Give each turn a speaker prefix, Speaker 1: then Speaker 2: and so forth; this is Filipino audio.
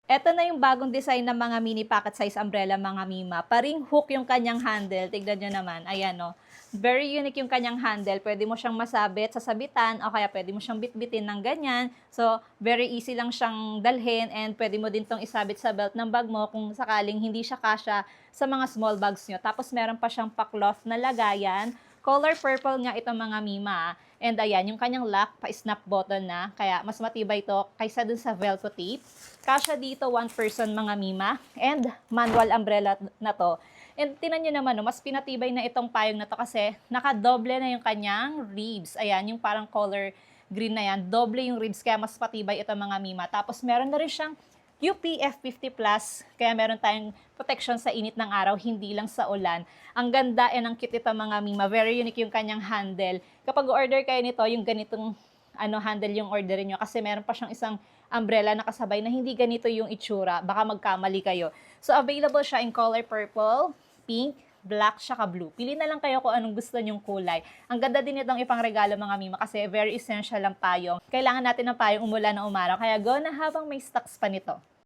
Speaker 1: Eto na yung bagong design ng mga mini pocket size umbrella mga Mima. Paring hook yung kanyang handle. Tignan nyo naman. Ayan o. Very unique yung kanyang handle. Pwede mo siyang masabit sa sabitan o kaya pwede mo siyang bitbitin ng ganyan. So, very easy lang siyang dalhin and pwede mo din tong isabit sa belt ng bag mo kung sakaling hindi siya kasya sa mga small bags nyo. Tapos meron pa siyang pa-cloth na lagayan. Color purple nga itong mga Mima. And ayan, yung kanyang lock, pa-snap button na. Kaya mas matibay ito kaysa dun sa Velcro tape. Kasya dito, one person mga Mima. And manual umbrella na to. And tinan nyo naman, no, mas pinatibay na itong payong na to kasi nakadoble na yung kanyang ribs. Ayan, yung parang color green na yan. Doble yung ribs, kaya mas patibay ito mga Mima. Tapos meron na rin siyang UPF 50+, kaya meron tayong protection sa init ng araw, hindi lang sa ulan. Ang ganda and ang cute ito mga Mima. Very unique yung kanyang handle. Kapag order kayo nito, yung ganitong handle yung orderin nyo kasi meron pa siyang isang umbrella na kasabay na hindi ganito yung itsura. Baka magkamali kayo. So, available siya in color purple, pink, black, saka blue. Pili na lang kayo kung anong gusto nyong kulay. Ang ganda din itong ipangregalo mga Mima kasi very essential ang payong. Kailangan natin ng payong umulan o umaraw. Kaya go na habang may stocks pa nito.